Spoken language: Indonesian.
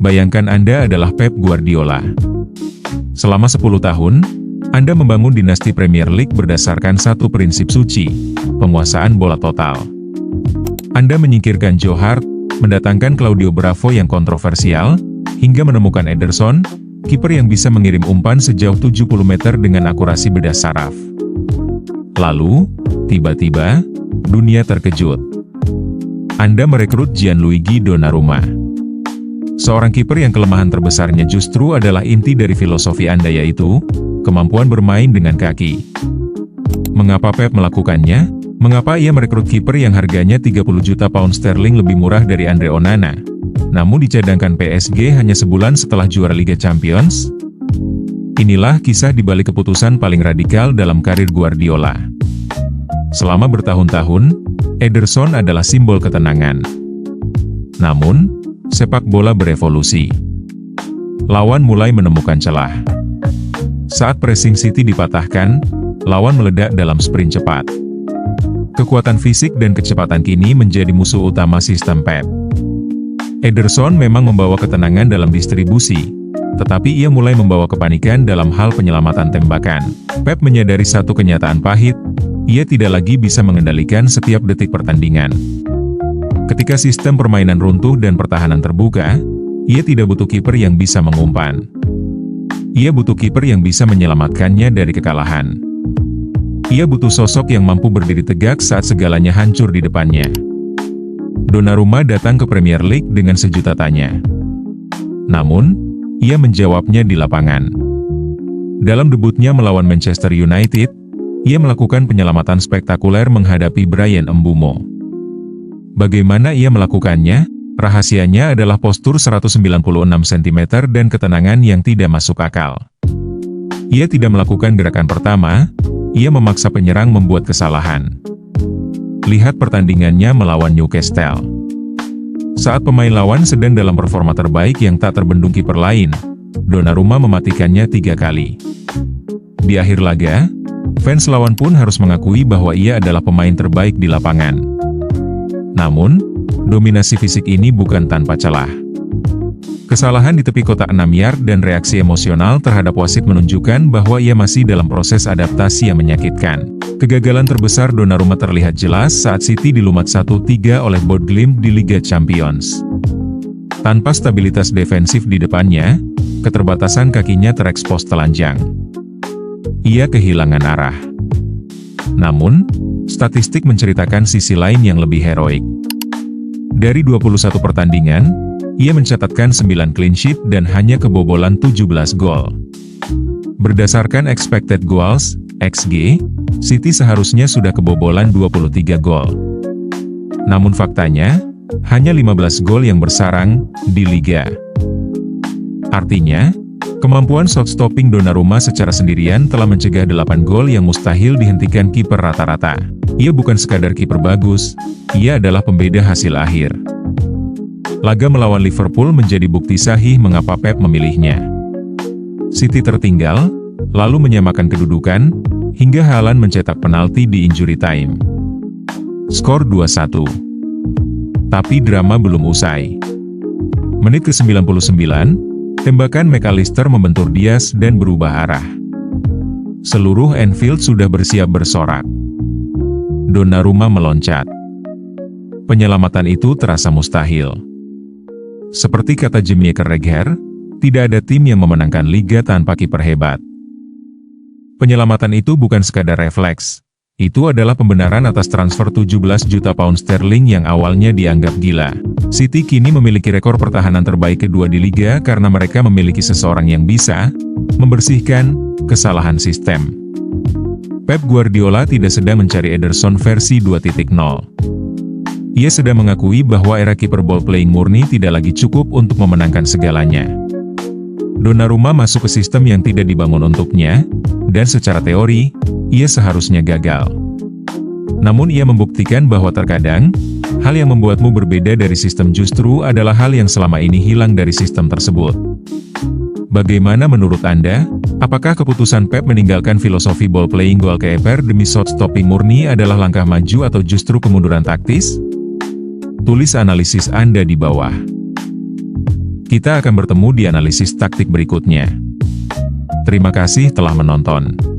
bayangkan Anda adalah Pep Guardiola. Selama 10 tahun, Anda membangun dinasti Premier League berdasarkan satu prinsip suci, penguasaan bola total. Anda menyingkirkan Joe Hart, mendatangkan Claudio Bravo yang kontroversial, hingga menemukan Ederson, kiper yang bisa mengirim umpan sejauh 70 meter dengan akurasi bedah saraf. Lalu, tiba-tiba, dunia terkejut. Anda merekrut Gianluigi Donnarumma. Seorang kiper yang kelemahan terbesarnya justru adalah inti dari filosofi Anda, yaitu kemampuan bermain dengan kaki. Mengapa Pep melakukannya? Mengapa ia merekrut kiper yang harganya 30 juta pound sterling lebih murah dari Andre Onana, namun dicadangkan PSG hanya sebulan setelah juara Liga Champions? Inilah kisah di balik keputusan paling radikal dalam karir Guardiola. Selama bertahun-tahun, Ederson adalah simbol ketenangan. Namun, sepak bola berevolusi. Lawan mulai menemukan celah. Saat pressing City dipatahkan, lawan meledak dalam sprint cepat. Kekuatan fisik dan kecepatan kini menjadi musuh utama sistem Pep. Ederson memang membawa ketenangan dalam distribusi, tetapi ia mulai membawa kepanikan dalam hal penyelamatan tembakan. Pep menyadari satu kenyataan pahit, ia tidak lagi bisa mengendalikan setiap detik pertandingan. Ketika sistem permainan runtuh dan pertahanan terbuka, ia tidak butuh kiper yang bisa mengumpan. Ia butuh kiper yang bisa menyelamatkannya dari kekalahan. Ia butuh sosok yang mampu berdiri tegak saat segalanya hancur di depannya. Donnarumma datang ke Premier League dengan sejuta tanya. Namun, ia menjawabnya di lapangan. Dalam debutnya melawan Manchester United, ia melakukan penyelamatan spektakuler menghadapi Bryan Mbeumo. Bagaimana ia melakukannya? Rahasianya adalah postur 196 cm dan ketenangan yang tidak masuk akal. Ia tidak melakukan gerakan pertama, ia memaksa penyerang membuat kesalahan. Lihat pertandingannya melawan Newcastle. Saat pemain lawan sedang dalam performa terbaik yang tak terbendung kiper lain, Donnarumma mematikannya 3 kali. Di akhir laga, fans lawan pun harus mengakui bahwa ia adalah pemain terbaik di lapangan. Namun, dominasi fisik ini bukan tanpa celah. Kesalahan di tepi kotak 6 yard dan reaksi emosional terhadap wasit menunjukkan bahwa ia masih dalam proses adaptasi yang menyakitkan. Kegagalan terbesar Donnarumma terlihat jelas saat City dilumat 1-3 oleh Bournemouth di Liga Champions. Tanpa stabilitas defensif di depannya, keterbatasan kakinya terekspos telanjang. Ia kehilangan arah. Namun, statistik menceritakan sisi lain yang lebih heroik. Dari 21 pertandingan, ia mencatatkan 9 clean sheet dan hanya kebobolan 17 gol. Berdasarkan expected goals, XG, City seharusnya sudah kebobolan 23 gol. Namun faktanya, hanya 15 gol yang bersarang di Liga. Artinya, kemampuan shot-stopping Donnarumma secara sendirian telah mencegah 8 gol yang mustahil dihentikan kiper rata-rata. Ia bukan sekadar kiper bagus, ia adalah pembeda hasil akhir. Laga melawan Liverpool menjadi bukti sahih mengapa Pep memilihnya. City tertinggal, lalu menyamakan kedudukan, hingga Haaland mencetak penalti di injury time. Skor 2-1. Tapi drama belum usai. Menit ke-99, tembakan McAllister membentur Diaz dan berubah arah. Seluruh Anfield sudah bersiap bersorak. Donnarumma meloncat. Penyelamatan itu terasa mustahil. Seperti kata Jamie Carragher, tidak ada tim yang memenangkan liga tanpa kiper hebat. Penyelamatan itu bukan sekadar refleks. Itu adalah pembenaran atas transfer 17 juta pound sterling yang awalnya dianggap gila. City kini memiliki rekor pertahanan terbaik kedua di liga karena mereka memiliki seseorang yang bisa membersihkan kesalahan sistem. Pep Guardiola tidak sedang mencari Ederson versi 2.0. Ia sedang mengakui bahwa era kiper ball playing murni tidak lagi cukup untuk memenangkan segalanya. Donnarumma masuk ke sistem yang tidak dibangun untuknya, dan secara teori, ia seharusnya gagal. Namun ia membuktikan bahwa terkadang, hal yang membuatmu berbeda dari sistem justru adalah hal yang selama ini hilang dari sistem tersebut. Bagaimana menurut Anda? Apakah keputusan Pep meninggalkan filosofi ball playing goalkeeper demi shot stopping murni adalah langkah maju atau justru kemunduran taktis? Tulis analisis Anda di bawah. Kita akan bertemu di analisis taktik berikutnya. Terima kasih telah menonton.